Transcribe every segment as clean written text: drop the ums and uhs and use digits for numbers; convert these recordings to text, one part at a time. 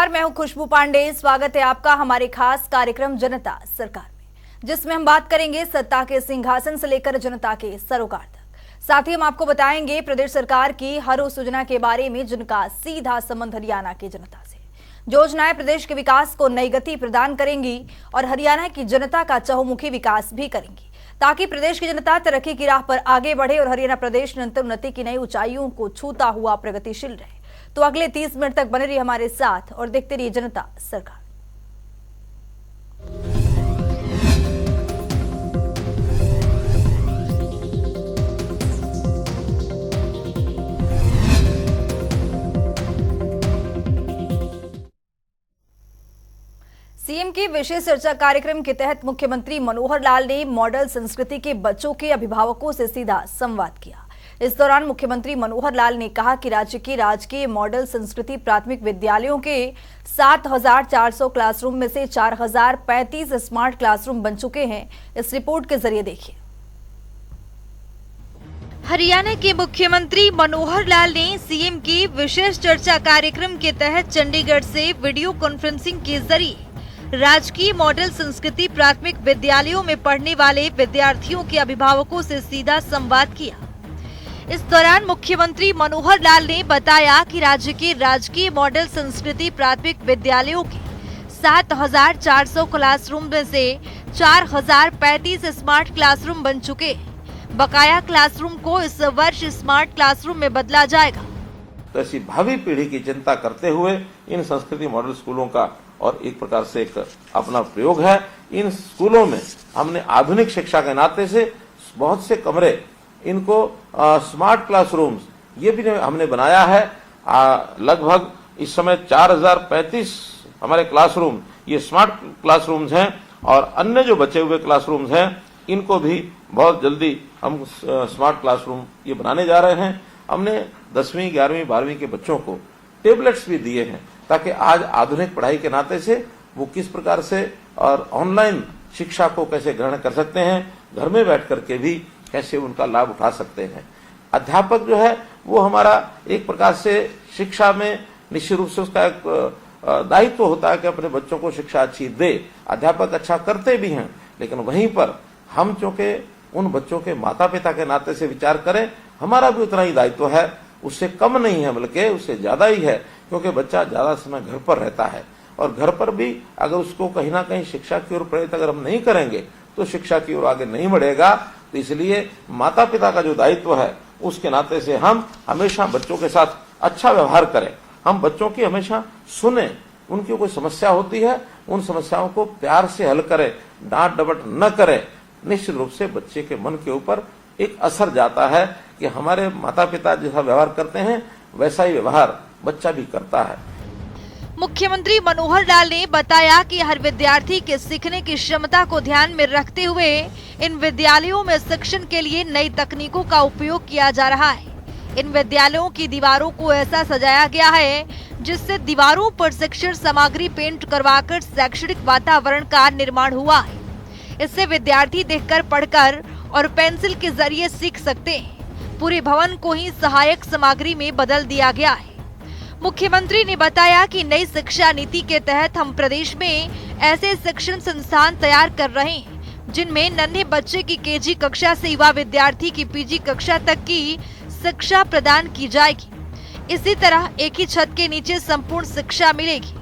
नमस्कार, मैं हूं खुशबू पांडे। स्वागत है आपका हमारे खास कार्यक्रम जनता सरकार में, जिसमें हम बात करेंगे सत्ता के सिंहासन से लेकर जनता के सरोकार तक। साथ ही हम आपको बताएंगे प्रदेश सरकार की हर उस योजना के बारे में जिनका सीधा संबंध हरियाणा की जनता से। जो योजनाएं प्रदेश के विकास को नई गति प्रदान करेंगी और हरियाणा की जनता का चहुमुखी विकास भी करेंगी, ताकि प्रदेश की जनता तरक्की की राह पर आगे बढ़े और हरियाणा प्रदेश निरंतर उन्नति की नई ऊंचाइयों को छूता हुआ प्रगतिशील रहे। तो अगले 30 मिनट तक बने रहिए हमारे साथ और देखते रहिए जनता सरकार। सीएम की विशेष चर्चा कार्यक्रम के तहत मुख्यमंत्री मनोहर लाल ने मॉडल संस्कृति के बच्चों के अभिभावकों से सीधा संवाद किया। इस दौरान मुख्यमंत्री मनोहर लाल ने कहा कि राज्य के राजकीय मॉडल संस्कृति प्राथमिक विद्यालयों के 7,400 क्लासरूम में से 4,035 स्मार्ट क्लासरूम बन चुके हैं। इस रिपोर्ट के जरिए देखिए। हरियाणा के मुख्यमंत्री मनोहर लाल ने सीएम की विशेष चर्चा कार्यक्रम के तहत चंडीगढ़ से वीडियो कॉन्फ्रेंसिंग के जरिए राजकीय मॉडल संस्कृति प्राथमिक विद्यालयों में पढ़ने वाले विद्यार्थियों के अभिभावकों से सीधा संवाद किया। इस दौरान मुख्यमंत्री मनोहर लाल ने बताया कि राज्य के राजकीय मॉडल संस्कृति प्राथमिक विद्यालयों के 7,400 क्लासरूम में से 4,035 स्मार्ट क्लासरूम बन चुके हैं। बकाया क्लासरूम को इस वर्ष स्मार्ट क्लासरूम में बदला जाएगा। तो ऐसी भावी पीढ़ी की चिंता करते हुए इन संस्कृति मॉडल स्कूलों का और एक प्रकार से एक अपना प्रयोग है। इन स्कूलों में हमने आधुनिक शिक्षा के नाते से बहुत से कमरे, इनको स्मार्ट क्लासरूम्स ये भी हमने बनाया है। लगभग इस समय 4,035 हमारे क्लासरूम ये स्मार्ट क्लासरूम्स हैं और अन्य जो बचे हुए क्लासरूम्स हैं इनको भी बहुत जल्दी हम स्मार्ट क्लासरूम ये बनाने जा रहे हैं। हमने 10वीं, 11वीं, 12वीं के बच्चों को टेबलेट्स भी दिए हैं ताकि आज आधुनिक पढ़ाई के नाते से वो किस प्रकार से और ऑनलाइन शिक्षा को कैसे ग्रहण कर सकते हैं, घर में बैठ करके भी कैसे उनका लाभ उठा सकते हैं। अध्यापक जो है वो हमारा एक प्रकार से शिक्षा में निश्चित रूप से उसका एक दायित्व होता है कि अपने बच्चों को शिक्षा अच्छी दे। अध्यापक अच्छा करते भी हैं, लेकिन वहीं पर हम चूंकि उन बच्चों के माता पिता के नाते से विचार करें, हमारा भी उतना ही दायित्व है। उससे कम नहीं है, बल्कि उससे ज्यादा ही है, क्योंकि बच्चा ज्यादा समय घर पर रहता है और घर पर भी अगर उसको कहीं ना कहीं शिक्षा की ओर प्रेरित अगर हम नहीं करेंगे तो शिक्षा की ओर आगे नहीं बढ़ेगा। तो इसलिए माता पिता का जो दायित्व है उसके नाते से हम हमेशा बच्चों के साथ अच्छा व्यवहार करें, हम बच्चों की हमेशा सुने, उनकी कोई समस्या होती है उन समस्याओं को प्यार से हल करें, डांट डपट न करें। निश्चित रूप से बच्चे के मन के ऊपर एक असर जाता है कि हमारे माता पिता जैसा व्यवहार करते हैं वैसा ही व्यवहार बच्चा भी करता है। मुख्यमंत्री मनोहर लाल ने बताया कि हर विद्यार्थी के सीखने की क्षमता को ध्यान में रखते हुए इन विद्यालयों में शिक्षण के लिए नई तकनीकों का उपयोग किया जा रहा है। इन विद्यालयों की दीवारों को ऐसा सजाया गया है जिससे दीवारों पर शिक्षण सामग्री पेंट करवाकर शैक्षणिक वातावरण का निर्माण हुआ है। इससे विद्यार्थी देखकर, पढ़कर और पेंसिल के जरिए सीख सकते हैं। पूरे भवन को ही सहायक सामग्री में बदल दिया गया है। मुख्यमंत्री ने बताया कि नई शिक्षा नीति के तहत हम प्रदेश में ऐसे शिक्षण संस्थान तैयार कर रहे हैं जिनमें नन्हे बच्चे की केजी कक्षा से युवा विद्यार्थी की पीजी कक्षा तक की शिक्षा प्रदान की जाएगी। इसी तरह एक ही छत के नीचे संपूर्ण शिक्षा मिलेगी।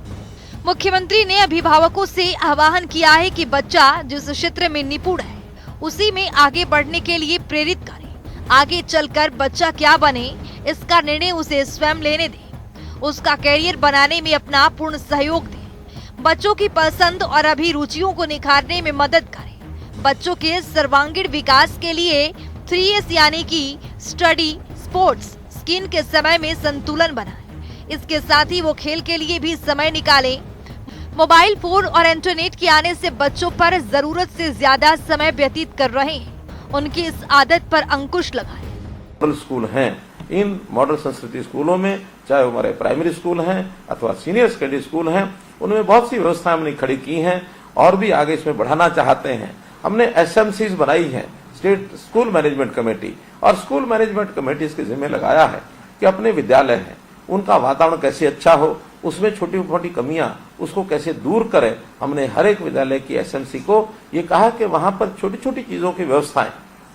मुख्यमंत्री ने अभिभावकों से आह्वान किया है कि बच्चा जिस क्षेत्र में निपुण है उसी में आगे बढ़ने के लिए प्रेरित करें। आगे चलकर बच्चा क्या बने इसका निर्णय उसे स्वयं लेने दें। उसका कैरियर बनाने में अपना पूर्ण सहयोग दें। बच्चों की पसंद और अभिरुचियों को निखारने में मदद करें। बच्चों के सर्वांगीण विकास के लिए 3S यानी कि स्टडी, स्पोर्ट्स, स्किन के समय में संतुलन बनाएं। इसके साथ ही वो खेल के लिए भी समय निकालें। मोबाइल फोन और इंटरनेट के आने से बच्चों पर जरूरत से ज्यादा समय व्यतीत कर रहे हैं। उनकी इस आदत पर अंकुश लगाएं। मॉडल स्कूल हैं, इन मॉडल संस्कृति स्कूलों में चाहे हमारे प्राइमरी स्कूल हैं अथवा सीनियर सेकेंडरी स्कूल हैं, उनमें बहुत सी व्यवस्थाएं हमने खड़ी की हैं और भी आगे इसमें बढ़ाना चाहते हैं। हमने SMCs बनाई है, स्टेट स्कूल मैनेजमेंट कमेटी, और स्कूल मैनेजमेंट कमेटी इसके जिम्मे लगाया है कि अपने विद्यालय हैं उनका वातावरण कैसे अच्छा हो, उसमें छोटी मोटी कमियां उसको कैसे दूर करें। हमने हर एक विद्यालय की एसएमसी को ये कहा कि वहां पर छोटी छोटी चीजों की व्यवस्थाएं,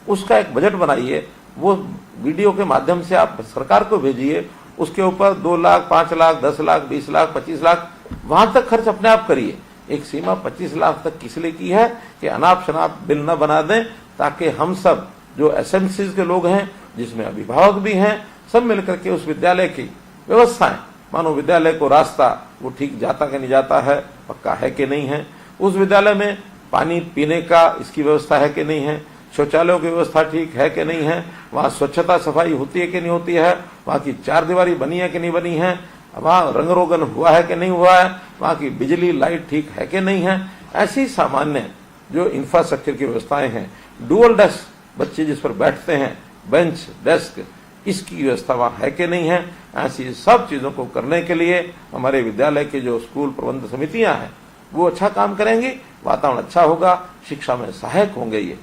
उसका एक बजट बनाइए, वो वीडियो के माध्यम से आप सरकार को भेजिए, उसके ऊपर 2 लाख, 5 लाख, 10 लाख, 20 लाख, 25 लाख वहां तक खर्च अपने आप करिए। एक सीमा 25 लाख तक किस लिए की है कि अनाप शनाप बिल न बना दें, ताकि हम सब जो एसएमसीज के लोग हैं, जिसमें अभिभावक भी हैं, सब मिलकर के उस विद्यालय की व्यवस्थाएं, मानो विद्यालय को रास्ता वो ठीक जाता कि नहीं जाता है, पक्का है कि नहीं है, उस विद्यालय में पानी पीने का इसकी व्यवस्था है कि नहीं है, शौचालयों की व्यवस्था ठीक है कि नहीं है, वहाँ स्वच्छता सफाई होती है कि नहीं होती है, वहाँ की चारदीवारी बनी है कि नहीं बनी है, वहाँ रंग रोगन हुआ है कि नहीं हुआ है, वहाँ की बिजली लाइट ठीक है कि नहीं है। ऐसी सामान्य जो इंफ्रास्ट्रक्चर की व्यवस्थाएं हैं, डुअल डेस्क बच्चे जिस पर बैठते हैं, बेंच डेस्क, इसकी व्यवस्था वहाँ है कि नहीं है। ऐसी सब चीजों को करने के लिए हमारे विद्यालय के जो स्कूल प्रबंध समितियां हैं वो अच्छा काम करेंगी, वातावरण अच्छा होगा, शिक्षा में सहायक होंगे। ये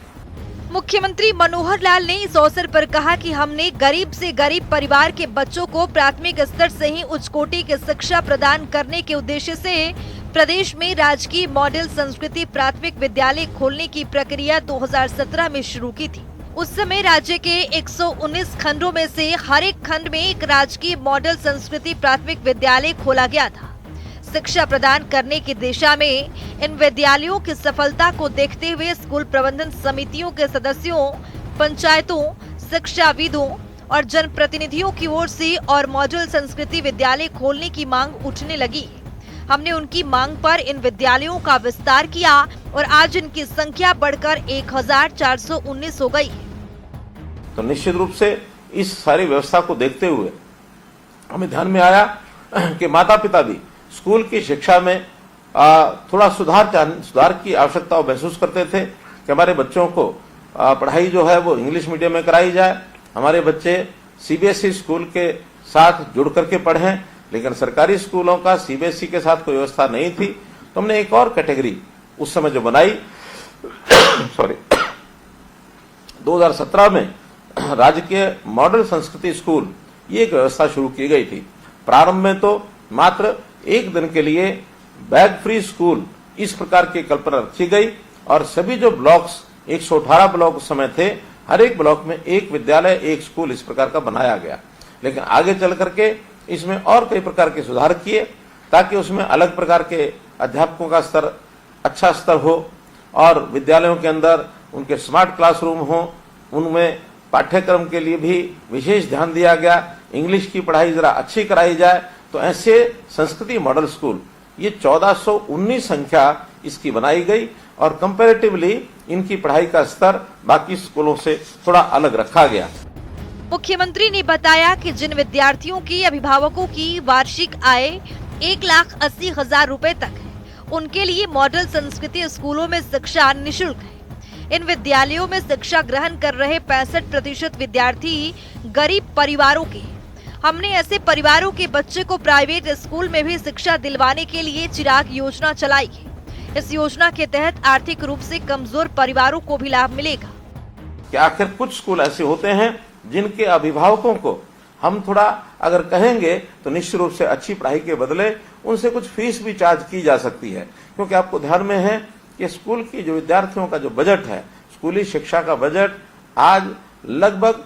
मुख्यमंत्री मनोहर लाल ने इस अवसर पर कहा कि हमने गरीब से गरीब परिवार के बच्चों को प्राथमिक स्तर से ही उच्च कोटि की शिक्षा प्रदान करने के उद्देश्य से प्रदेश में राजकीय मॉडल संस्कृति प्राथमिक विद्यालय खोलने की प्रक्रिया 2017 में शुरू की थी। उस समय राज्य के 119 खंडों में से हर एक खंड में एक राजकीय मॉडल संस्कृति प्राथमिक विद्यालय खोला गया था। शिक्षा प्रदान करने की दिशा में इन विद्यालयों की सफलता को देखते हुए स्कूल प्रबंधन समितियों के सदस्यों, पंचायतों, शिक्षाविदों और जनप्रतिनिधियों की ओर से और मॉडल संस्कृति विद्यालय खोलने की मांग उठने लगी। हमने उनकी मांग पर इन विद्यालयों का विस्तार किया और आज इनकी संख्या बढ़कर 1419 हो गई। तो निश्चित रूप से इस सारी व्यवस्था को देखते हुए हमें ध्यान में आया कि माता पिता भी स्कूल की शिक्षा में थोड़ा सुधार की आवश्यकता महसूस करते थे कि हमारे बच्चों को पढ़ाई जो है वो इंग्लिश मीडियम में कराई जाए, हमारे बच्चे सीबीएसई स्कूल के साथ जुड़ करके पढ़ें। लेकिन सरकारी स्कूलों का सीबीएसई के साथ कोई व्यवस्था नहीं थी, तो हमने एक और कैटेगरी उस समय जो बनाई 2017 में राजकीय मॉडल संस्कृति स्कूल, ये एक व्यवस्था शुरू की गई थी। प्रारंभ में तो मात्र एक दिन के लिए बैग फ्री स्कूल इस प्रकार की कल्पना रखी गई और सभी जो ब्लॉक्स 118 ब्लॉक उस समय थे, हर एक ब्लॉक में एक विद्यालय एक स्कूल इस प्रकार का बनाया गया। लेकिन आगे चल करके इसमें और कई प्रकार के सुधार किए ताकि उसमें अलग प्रकार के अध्यापकों का स्तर अच्छा स्तर हो और विद्यालयों के अंदर उनके स्मार्ट क्लासरूम हो, उनमें पाठ्यक्रम के लिए भी विशेष ध्यान दिया गया, इंग्लिश की पढ़ाई जरा अच्छी कराई जाए। तो ऐसे संस्कृति मॉडल स्कूल ये 1419 संख्या इसकी बनाई गई और कंपैरेटिवली इनकी पढ़ाई का स्तर बाकी स्कूलों से थोड़ा अलग रखा गया। मुख्यमंत्री ने बताया कि जिन विद्यार्थियों की अभिभावकों की वार्षिक आय 1,80,000 रुपए तक है, उनके लिए मॉडल संस्कृति स्कूलों में शिक्षा निःशुल्क है। इन विद्यालयों में शिक्षा ग्रहण कर रहे 65% विद्यार्थी गरीब परिवारों के। हमने ऐसे परिवारों के बच्चे को प्राइवेट स्कूल में भी शिक्षा दिलवाने के लिए चिराग योजना चलाई है। इस योजना के तहत आर्थिक रूप से कमजोर परिवारों को भी लाभ मिलेगा। कि आखिर कुछ स्कूल ऐसे होते हैं जिनके अभिभावकों को हम थोड़ा अगर कहेंगे तो निश्चित रूप से अच्छी पढ़ाई के बदले उनसे कुछ फीस भी चार्ज की जा सकती है। क्योंकि आपको ध्यान में है कि स्कूल की जो विद्यार्थियों का जो बजट है, स्कूली शिक्षा का बजट आज लगभग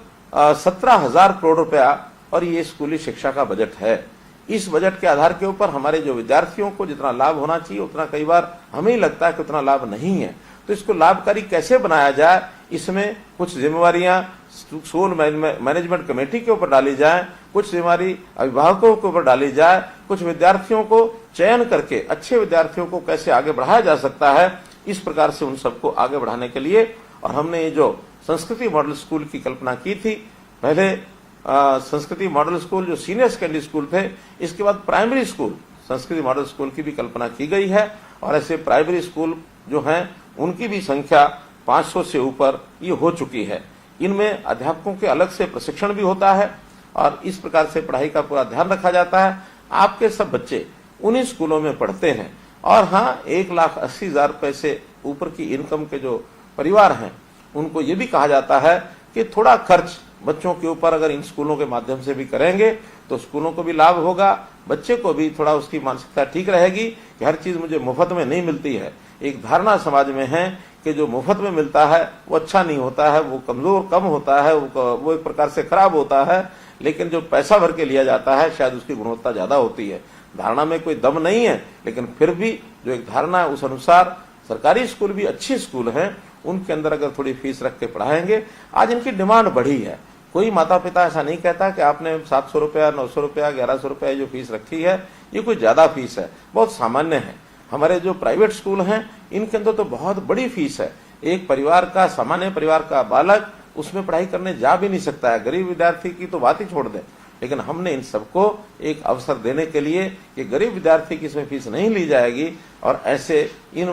17,000 करोड़ रुपया और ये स्कूली शिक्षा का बजट है। इस बजट के आधार के ऊपर हमारे जो विद्यार्थियों को जितना लाभ होना चाहिए उतना कई बार हमें ही लगता है कि उतना लाभ नहीं है। तो इसको लाभकारी कैसे बनाया जाए, इसमें कुछ जिम्मेवारियां स्कूल मैनेजमेंट कमेटी के ऊपर डाली जाए, कुछ जिम्मेवारी अभिभावकों के ऊपर डाली जाए, कुछ विद्यार्थियों को चयन करके अच्छे विद्यार्थियों को कैसे आगे बढ़ाया जा सकता है, इस प्रकार से उन सबको आगे बढ़ाने के लिए और हमने ये जो संस्कृति मॉडल स्कूल की कल्पना की थी। पहले संस्कृति मॉडल स्कूल जो सीनियर सेकेंडरी स्कूल थे, इसके बाद प्राइमरी स्कूल संस्कृति मॉडल स्कूल की भी कल्पना की गई है और ऐसे प्राइमरी स्कूल जो हैं उनकी भी संख्या 500 से ऊपर ये हो चुकी है। इनमें अध्यापकों के अलग से प्रशिक्षण भी होता है और इस प्रकार से पढ़ाई का पूरा ध्यान रखा जाता है। आपके सब बच्चे उन्हीं स्कूलों में पढ़ते हैं और हाँ, 1,80,000 रुपए से ऊपर की इनकम के जो परिवार हैं उनको ये भी कहा जाता है कि थोड़ा खर्च बच्चों के ऊपर अगर इन स्कूलों के माध्यम से भी करेंगे तो स्कूलों को भी लाभ होगा, बच्चे को भी थोड़ा उसकी मानसिकता ठीक रहेगी कि हर चीज मुझे मुफ्त में नहीं मिलती है। एक धारणा समाज में है कि जो मुफ्त में मिलता है वो अच्छा नहीं होता है, वो कमजोर कम होता है, वो एक प्रकार से खराब होता है, लेकिन जो पैसा भर के लिया जाता है शायद उसकी गुणवत्ता ज्यादा होती है। धारणा में कोई दम नहीं है, लेकिन फिर भी जो एक धारणा है उस अनुसार सरकारी स्कूल भी अच्छे स्कूल हैं, उनके अंदर अगर थोड़ी फीस रख के पढ़ाएंगे। आज इनकी डिमांड बढ़ी है, कोई माता पिता ऐसा नहीं कहता कि आपने 700 रुपया, 900 रुपया, 1100 रुपया जो फीस रखी है ये कोई ज्यादा फीस है, बहुत सामान्य है। हमारे जो प्राइवेट स्कूल हैं इनके अंदर तो बहुत बड़ी फीस है। एक परिवार का, सामान्य परिवार का बालक उसमें पढ़ाई करने जा भी नहीं सकता है, गरीब विद्यार्थी की तो बात ही छोड़ दे। लेकिन हमने इन सबको एक अवसर देने के लिए कि गरीब विद्यार्थी की इसमें फीस नहीं ली जाएगी, और ऐसे इन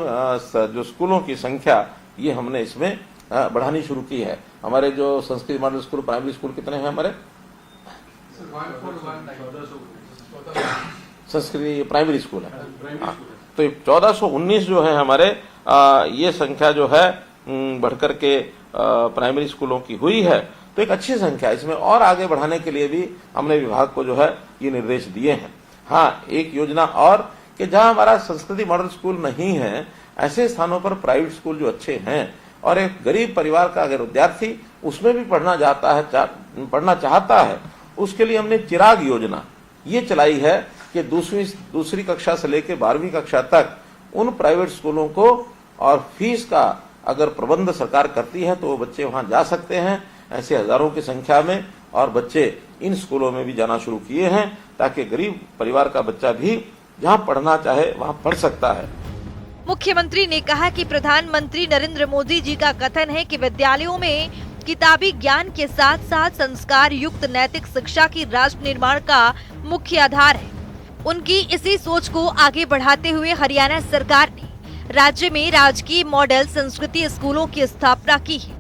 जो स्कूलों की संख्या ये हमने इसमें बढ़ानी शुरू की है। हमारे जो Sanskrit model school, primary school कितने हैं हमारे? संस्कृति प्राइमरी स्कूल है, तो 1419 जो है हमारे, ये संख्या जो है बढ़कर के प्राइमरी स्कूलों की हुई है, तो एक अच्छी संख्या। इसमें और आगे बढ़ाने के लिए भी हमने विभाग को जो है ये निर्देश दिए हैं। हाँ, एक योजना और कि जहां हमारा संस्कृति मॉडल स्कूल नहीं है, ऐसे स्थानों पर प्राइवेट स्कूल जो अच्छे हैं, और एक गरीब परिवार का अगर विद्यार्थी उसमें भी पढ़ना चाहता है, उसके लिए हमने चिराग योजना ये चलाई है कि दूसरी कक्षा से लेकर 12वीं कक्षा तक उन प्राइवेट स्कूलों को, और फीस का अगर प्रबंध सरकार करती है तो वो बच्चे वहां जा सकते हैं, ऐसे हजारों की संख्या में, और बच्चे इन स्कूलों में भी जाना शुरू किए हैं ताकि गरीब परिवार का बच्चा भी जहां पढ़ना चाहे वहां पढ़ सकता है। मुख्यमंत्री ने कहा कि प्रधानमंत्री नरेंद्र मोदी जी का कथन है कि विद्यालयों में किताबी ज्ञान के साथ साथ संस्कार युक्त नैतिक शिक्षा की राष्ट्र निर्माण का मुख्य आधार है। उनकी इसी सोच को आगे बढ़ाते हुए हरियाणा सरकार ने राज्य में राजकीय मॉडल संस्कृति स्कूलों की स्थापना की है।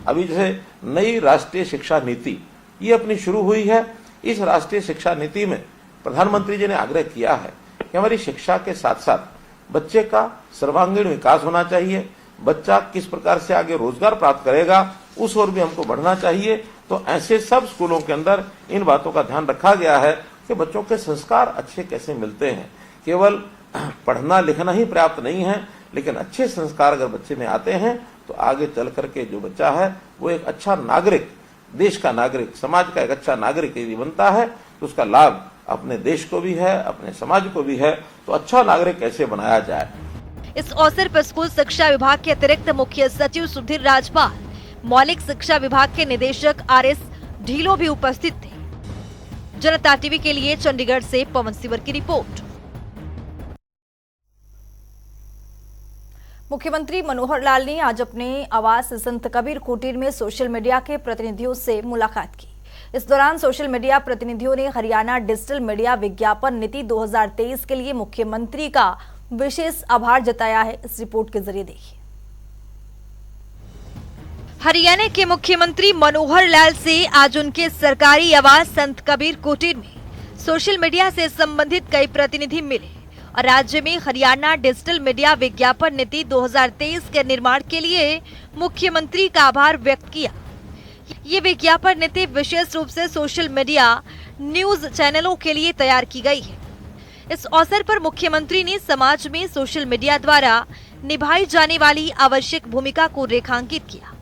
अभी जैसे नई राष्ट्रीय शिक्षा नीति ये अपनी शुरू हुई है। इस राष्ट्रीय शिक्षा नीति में प्रधानमंत्री जी ने आग्रह किया है कि हमारी शिक्षा के साथ साथ बच्चे का सर्वांगीण विकास होना चाहिए, बच्चा किस प्रकार से आगे रोजगार प्राप्त करेगा उस ओर भी हमको बढ़ना चाहिए। तो ऐसे सब स्कूलों के अंदर इन बातों का ध्यान रखा गया है कि बच्चों के संस्कार अच्छे कैसे मिलते हैं। केवल पढ़ना लिखना ही पर्याप्त नहीं है, लेकिन अच्छे संस्कार अगर बच्चे में आते हैं तो आगे चल करके जो बच्चा है वो एक अच्छा नागरिक, देश का नागरिक, समाज का एक अच्छा नागरिक यदि बनता है तो उसका लाभ अपने देश को भी है, अपने समाज को भी है। तो अच्छा नागरिक कैसे बनाया जाए। इस अवसर पर स्कूल शिक्षा विभाग के अतिरिक्त मुख्य सचिव सुधीर राजपाल, मौलिक शिक्षा विभाग के निदेशक RS ढीलो भी उपस्थित थे। जनता टीवी के लिए चंडीगढ़ से पवन सिवर की रिपोर्ट। मुख्यमंत्री मनोहर लाल ने आज अपने आवास संत कबीर कुटीर में सोशल मीडिया के प्रतिनिधियों से मुलाकात की। इस दौरान सोशल मीडिया प्रतिनिधियों ने हरियाणा डिजिटल मीडिया विज्ञापन नीति 2023 के लिए मुख्यमंत्री का विशेष आभार जताया है। इस रिपोर्ट के जरिए देखिए। हरियाणा के मुख्यमंत्री मनोहर लाल से आज उनके सरकारी आवास संत कबीर कुटीर में सोशल मीडिया से संबंधित कई प्रतिनिधि मिले और राज्य में हरियाणा डिजिटल मीडिया विज्ञापन नीति 2023 के निर्माण के लिए मुख्यमंत्री का आभार व्यक्त किया। ये विज्ञापन नीति विशेष रूप से सोशल मीडिया न्यूज चैनलों के लिए तैयार की गई है। इस अवसर पर मुख्यमंत्री ने समाज में सोशल मीडिया द्वारा निभाई जाने वाली आवश्यक भूमिका को रेखांकित किया।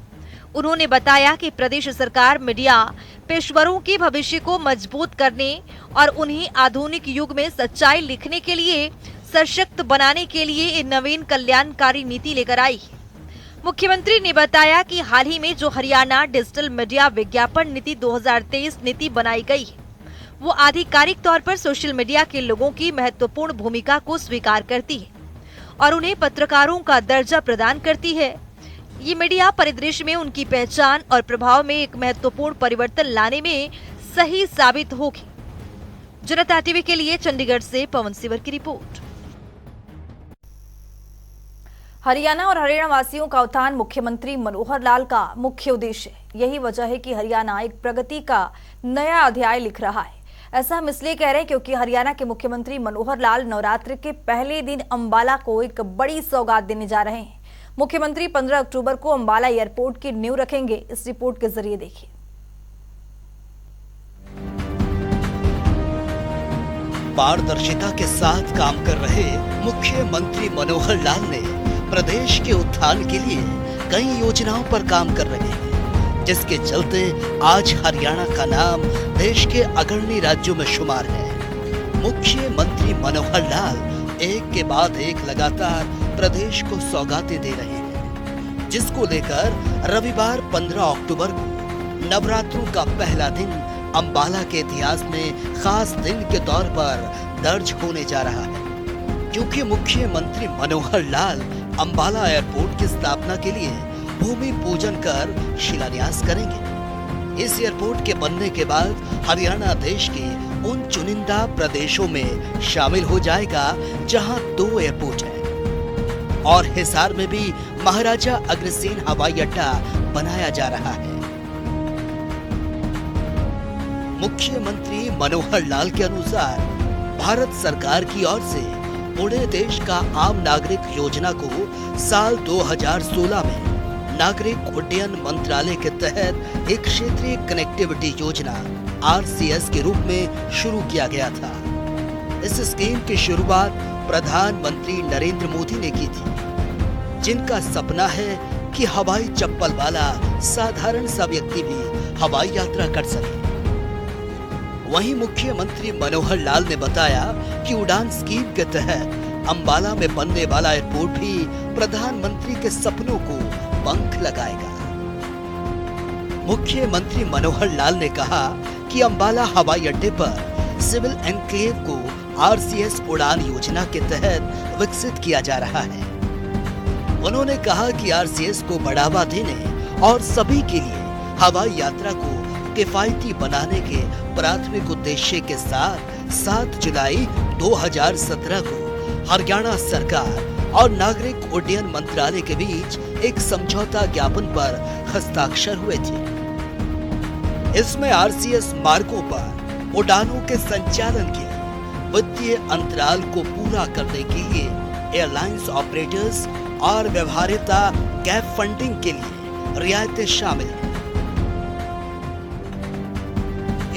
उन्होंने बताया कि प्रदेश सरकार मीडिया पेशेवरों के भविष्य को मजबूत करने और उन्हें आधुनिक युग में सच्चाई लिखने के लिए सशक्त बनाने के लिए एक नवीन कल्याणकारी नीति लेकर आई है। मुख्यमंत्री ने बताया कि हाल ही में जो हरियाणा डिजिटल मीडिया विज्ञापन नीति 2023 नीति बनाई गई है, वो आधिकारिक तौर पर सोशल मीडिया के लोगों की महत्वपूर्ण भूमिका को स्वीकार करती है और उन्हें पत्रकारों का दर्जा प्रदान करती है। ये मीडिया परिदृश्य में उनकी पहचान और प्रभाव में एक महत्वपूर्ण परिवर्तन लाने में सही साबित होगी। जनता टीवी के लिए चंडीगढ़ से पवन सिवर की रिपोर्ट। हरियाणा और हरियाणा वासियों का उत्थान मुख्यमंत्री मनोहर लाल का मुख्य उद्देश्य है। यही वजह है कि हरियाणा एक प्रगति का नया अध्याय लिख रहा है। ऐसा हम इसलिए कह रहे हैं क्योंकि हरियाणा के मुख्यमंत्री मनोहर लाल नवरात्र के पहले दिन अंबाला को एक बड़ी सौगात देने जा रहे हैं। मुख्यमंत्री 15 अक्टूबर को अंबाला एयरपोर्ट की नींव रखेंगे। इस रिपोर्ट के जरिए देखिए। पारदर्शिता के साथ काम कर रहे मुख्यमंत्री मनोहर लाल ने प्रदेश के उत्थान के लिए कई योजनाओं पर काम कर रहे हैं, जिसके चलते आज हरियाणा का नाम देश के अग्रणी राज्यों में शुमार है। मुख्यमंत्री मनोहर लाल एक के बाद एक लगातार प्रदेश को सौगातें दे रहे हैं, जिसको लेकर रविवार 15 अक्टूबर को नवरात्रों का पहला दिन अंबाला के इतिहास में खास दिन के तौर पर दर्ज होने जा रहा है, क्योंकि मुख्यमंत्री मनोहर लाल अंबाला एयरपोर्ट की स्थापना के लिए भूमि पूजन कर शिलान्यास करेंगे। इस एयरपोर्ट के बनने के बाद हरियाणा देश के उन चुनिंदा प्रदेशों में शामिल हो जाएगा जहां 2 एयरपोर्ट हैं और हिसार में भी महाराजा अग्रसेन हवाई अड्डा बनाया जा रहा है। मुख्यमंत्री मनोहर लाल के अनुसार भारत सरकार की ओर से पूरे देश का आम नागरिक योजना को साल 2016 में नागरिक उड्डयन मंत्रालय के तहत एक क्षेत्रीय कनेक्टिविटी योजना RCS के रूप में शुरू किया गया था। इस स्कीम की शुरुआत प्रधानमंत्री नरेंद्र मोदी ने की थी, जिनका सपना है कि हवाई चप्पल वाला साधारण सा व्यक्ति भी हवाई यात्रा कर सके। वहीं मुख्यमंत्री मनोहर लाल ने बताया कि उड़ान स्कीम के तहत अंबाला में बनने वाला एयरपोर्ट भी प्रधानमंत्री के सपनों को पंख लगाएगा। मुख्यमंत्री मनोहर लाल ने कहा कि अंबाला हवाई अड्डे पर सिविल एनक्लेव को RCS उड़ान योजना के तहत विकसित किया जा रहा है। उन्होंने कहा कि RCS को बढ़ावा देने और सभी के लिए हवाई यात्रा को किफायती बनाने के प्राथमिक उद्देश्य के साथ 7 जुलाई 2017 को हरियाणा सरकार और नागरिक उड्डयन मंत्रालय के बीच एक समझौता ज्ञापन पर हस्ताक्षर हुए थे। इसमें RCS मार्गों पर उड़ानों के संचालन के वित्तीय अंतराल को पूरा करने के लिए एयरलाइंस ऑपरेटर्स और व्यवहार्यता गैप फंडिंग के लिए रियायतें शामिल हैं।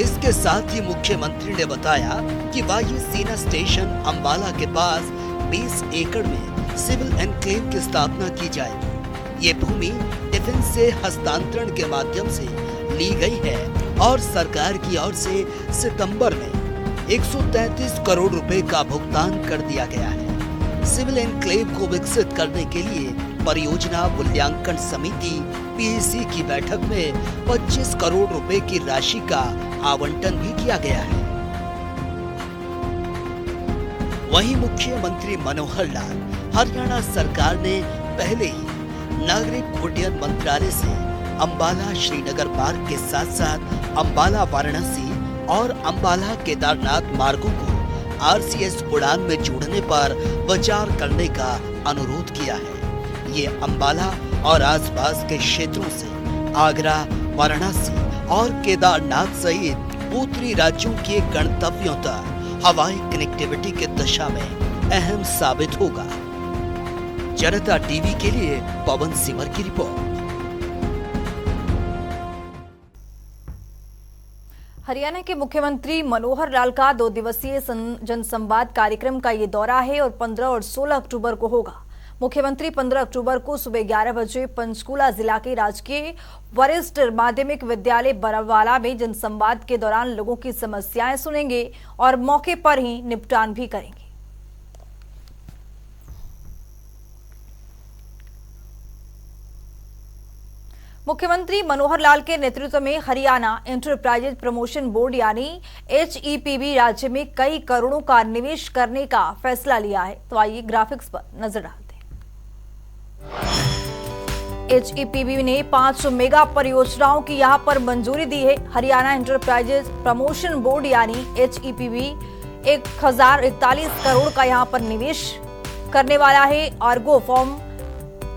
इसके साथ ही मुख्यमंत्री ने बताया कि वायु सेना स्टेशन अंबाला के पास 20 एकड़ में सिविल एनक्लेव की स्थापना की जाएगी। ये भूमि डिफेंस से हस्तांतरण के माध्यम से ली गई है और सरकार की ओर से सितंबर में 133 करोड़ रुपए का भुगतान कर दिया गया है। सिविल एनक्लेव को विकसित करने के लिए परियोजना मूल्यांकन समिति PEC की बैठक में 25 करोड़ रुपए की राशि का आवंटन भी किया गया है। वहीं मुख्यमंत्री मनोहर लाल हरियाणा सरकार ने पहले ही नागरिक उड्डयन मंत्रालय से अंबाला श्रीनगर मार्ग के साथ साथ अंबाला वाराणसी और अंबाला केदारनाथ मार्गों को RCS उड़ान में जोड़ने पर विचार करने का अनुरोध किया है। ये अंबाला और आसपास के क्षेत्रों से आगरा, वाराणसी और केदारनाथ सहित उत्तरी राज्यों के गंतव्यों तक हवाई कनेक्टिविटी की दिशा में अहम साबित होगा। जनता टीवी के लिए पवन सिमर की रिपोर्ट। हरियाणा के मुख्यमंत्री मनोहर लाल का 2 दिवसीय जनसंवाद कार्यक्रम का ये दौरा है और 15 और 16 अक्टूबर को होगा। मुख्यमंत्री 15 अक्टूबर को सुबह 11 बजे पंचकूला जिला के राजकीय वरिष्ठ माध्यमिक विद्यालय बरवाला में जनसंवाद के दौरान लोगों की समस्याएं सुनेंगे और मौके पर ही निपटान भी करेंगे। मुख्यमंत्री मनोहर लाल के नेतृत्व में हरियाणा एंटरप्राइजेज प्रमोशन बोर्ड यानी HEPB राज्य में कई करोड़ों का निवेश करने का फैसला लिया है। तो आइए ग्राफिक्स पर नजर डालते हैं। HEPB ने 500 मेगा परियोजनाओं की यहां पर मंजूरी दी है। हरियाणा एंटरप्राइजेज प्रमोशन बोर्ड यानी HEPB 1041 करोड़ का यहां पर निवेश करने वाला है। आर्गो फॉर्म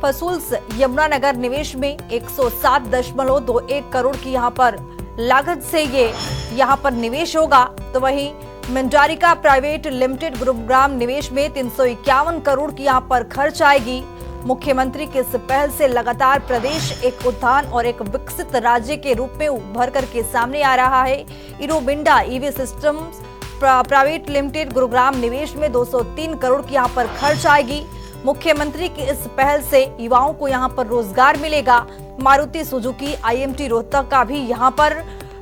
फसूल्स यमुनानगर निवेश में 107.21 करोड़ की यहां पर लागत से ये यहां पर निवेश होगा। तो वहीं मंडारिका प्राइवेट लिमिटेड गुरुग्राम निवेश में 351 करोड़ की यहां पर खर्च आएगी। मुख्यमंत्री की इस पहल से लगातार प्रदेश एक उत्थान और एक विकसित राज्य के रूप में उभर करके सामने आ रहा है। इरोबिंडा EV systems private limited Gurugram निवेश में 203 करोड़ की यहाँ पर खर्च आएगी। मुख्यमंत्री की इस पहल से युवाओं को यहाँ पर रोजगार मिलेगा। मारुति सुजुकी IMT रोहतक का भी यहाँ पर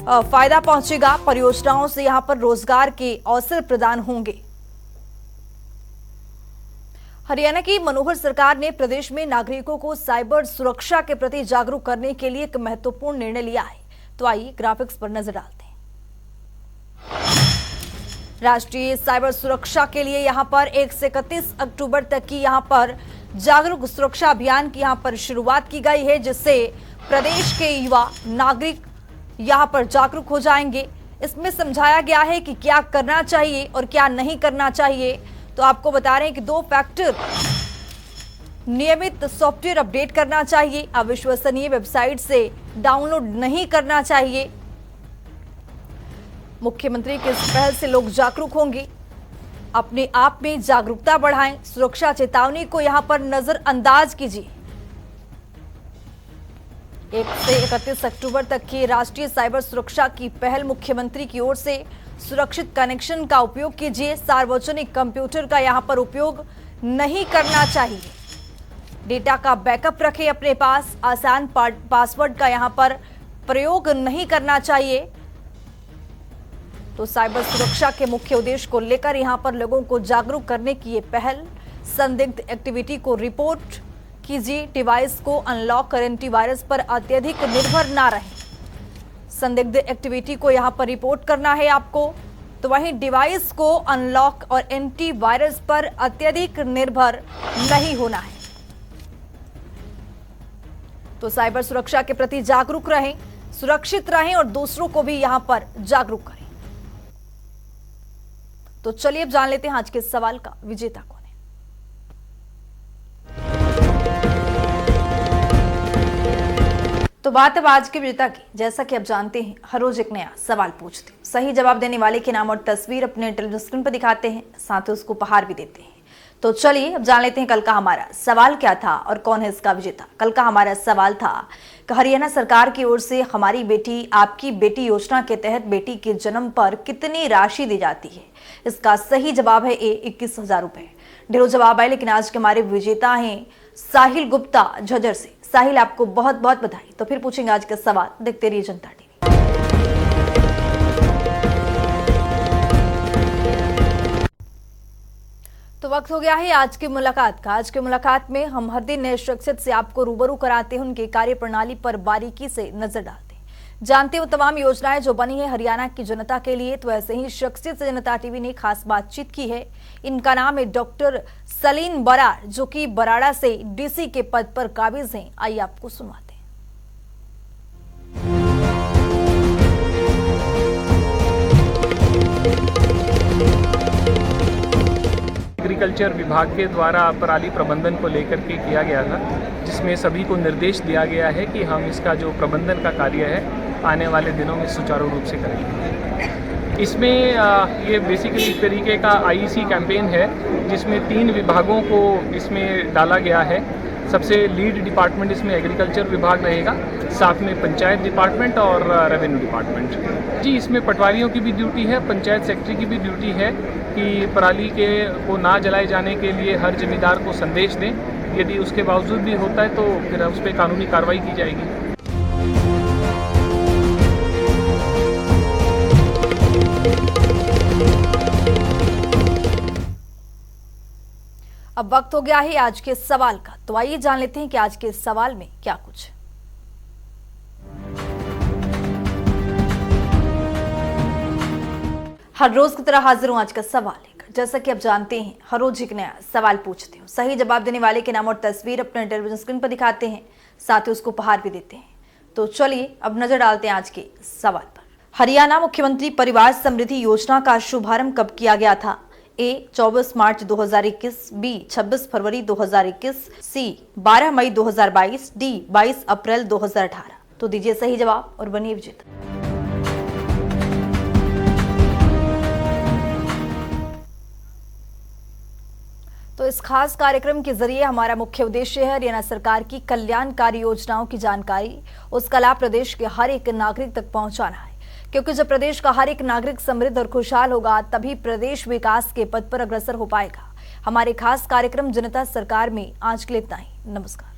फायदा पहुंचेगा। परियोजनाओं से यहाँ पर रोजगार के अवसर प्रदान होंगे। हरियाणा की मनोहर सरकार ने प्रदेश में नागरिकों को साइबर सुरक्षा के प्रति जागरूक करने के लिए एक महत्वपूर्ण निर्णय लिया है। तो आइए ग्राफिक्स पर नजर डालते हैं। राष्ट्रीय साइबर सुरक्षा के लिए यहां पर 1 से 31 अक्टूबर तक की यहां पर जागरूक सुरक्षा अभियान की यहां पर शुरुआत की गई है, जिससे प्रदेश के युवा नागरिक यहां पर जागरूक हो जाएंगे। इसमें समझाया गया है कि क्या करना चाहिए और क्या नहीं करना चाहिए। तो आपको बता रहे हैं कि 2 फैक्टर नियमित सॉफ्टवेयर अपडेट करना चाहिए, अविश्वसनीय वेबसाइट से डाउनलोड नहीं करना चाहिए। मुख्यमंत्री की इस पहल से लोग जागरूक होंगे, अपने आप में जागरूकता बढ़ाएं। सुरक्षा चेतावनी को यहां पर नजरअंदाज कीजिए। 1 से 31 अक्टूबर तक की राष्ट्रीय साइबर सुरक्षा की पहल मुख्यमंत्री की ओर से सुरक्षित कनेक्शन का उपयोग कीजिए। सार्वजनिक कंप्यूटर का यहां पर उपयोग नहीं करना चाहिए। डेटा का बैकअप रखें अपने पास। आसान पासवर्ड का यहां पर प्रयोग नहीं करना चाहिए। तो साइबर सुरक्षा के मुख्य उद्देश्य को लेकर यहां पर लोगों को जागरूक करने की ये पहल। संदिग्ध एक्टिविटी को रिपोर्ट कीजिए। डिवाइस को अनलॉक कर एंटीवायरस पर अत्यधिक निर्भर ना रहें। संदिग्ध एक्टिविटी को यहां पर रिपोर्ट करना है आपको। तो वहीं डिवाइस को अनलॉक और एंटीवायरस पर अत्यधिक निर्भर नहीं होना है। तो साइबर सुरक्षा के प्रति जागरूक रहें, सुरक्षित रहें और दूसरों को भी यहां पर जागरूक करें। तो चलिए अब जान लेते हैं आज के सवाल का विजेता कौन है। तो बात अब आज के विजेता की। जैसा कि आप जानते हैं, हर रोज एक नया सवाल पूछते हैं। सही जवाब देने वाले के नाम और तस्वीर अपने टेलीविजन स्क्रीन पर दिखाते हैं, साथ ही उसको उपहार भी देते हैं। तो चलिए अब जान लेते हैं कल का हमारा सवाल क्या था और कौन है इसका विजेता। कल का हमारा सवाल था कि हरियाणा सरकार की ओर से हमारी बेटी आपकी बेटी योजना के तहत बेटी के जन्म पर कितनी राशि दी जाती है। इसका सही जवाब है ए 21,000 रुपए। ढेरों जवाब आए, लेकिन आज के हमारे विजेता हैं साहिल गुप्ता झज्जर से। साहिल, आपको बहुत बहुत बधाई। तो फिर पूछेंगे आज का सवाल, देखते रहिए जनता टीवी। तो वक्त हो गया है आज की मुलाकात का। आज की मुलाकात में हम हर दिन नए शख्सियत से आपको रूबरू कराते हैं, उनके कार्यप्रणाली पर बारीकी से नजर डालते हैं, जानते हो तमाम योजनाएं जो बनी है हरियाणा की जनता के लिए। तो ऐसे ही शख्सियत से जनता टीवी ने खास बातचीत की है। इनका नाम है डॉक्टर सलीम बराड़, जो कि बराड़ा से डीसी के पद पर काबिज हैं। आइए आपको सुनवाते हैं। एग्रीकल्चर विभाग के द्वारा पराली प्रबंधन को लेकर के किया गया था, जिसमें सभी को निर्देश दिया गया है कि हम इसका जो प्रबंधन का कार्य है आने वाले दिनों में सुचारू रूप से करेंगे। इसमें ये बेसिकली एक तरीके का IEC कैंपेन है, जिसमें 3 विभागों को इसमें डाला गया है। सबसे लीड डिपार्टमेंट इसमें एग्रीकल्चर विभाग रहेगा, साथ में पंचायत डिपार्टमेंट और रेवेन्यू डिपार्टमेंट। जी, इसमें पटवारियों की भी ड्यूटी है, पंचायत सेक्रेटरी की भी ड्यूटी है कि पराली को ना जलाए जाने के लिए हर जमींदार को संदेश दें। यदि उसके बावजूद भी होता है तो फिर उस पर कानूनी कार्रवाई की जाएगी। अब वक्त हो गया है आज के सवाल का। तो आइए जान लेते हैं कि आज के सवाल में क्या कुछ। हर रोज की तरह हाजिर हूं आज का सवाल लेकर। जैसा कि आप जानते हैं, हर रोज एक नया सवाल पूछते हो। सही जवाब देने वाले के नाम और तस्वीर अपने टेलीविजन स्क्रीन पर दिखाते हैं, साथ ही उसको उपहार भी देते हैं। तो चलिए अब नजर डालते हैं आज के सवाल पर। हरियाणा मुख्यमंत्री परिवार समृद्धि योजना का शुभारंभ कब किया गया था। ए 24 मार्च 2021, बी 26 फरवरी 2021, सी 12 मई 2022, डी 22 अप्रैल 2018। तो दीजिए सही जवाब और बनिए विजेता। तो इस खास कार्यक्रम के जरिए हमारा मुख्य उद्देश्य है हरियाणा सरकार की कल्याणकारी योजनाओं की जानकारी, उसका लाभ प्रदेश के हर एक नागरिक तक पहुंचाना है। क्योंकि जब प्रदेश का हर एक नागरिक समृद्ध और खुशहाल होगा तभी प्रदेश विकास के पथ पर अग्रसर हो पाएगा। हमारे खास कार्यक्रम जनता सरकार में आज के लिए इतना ही। नमस्कार।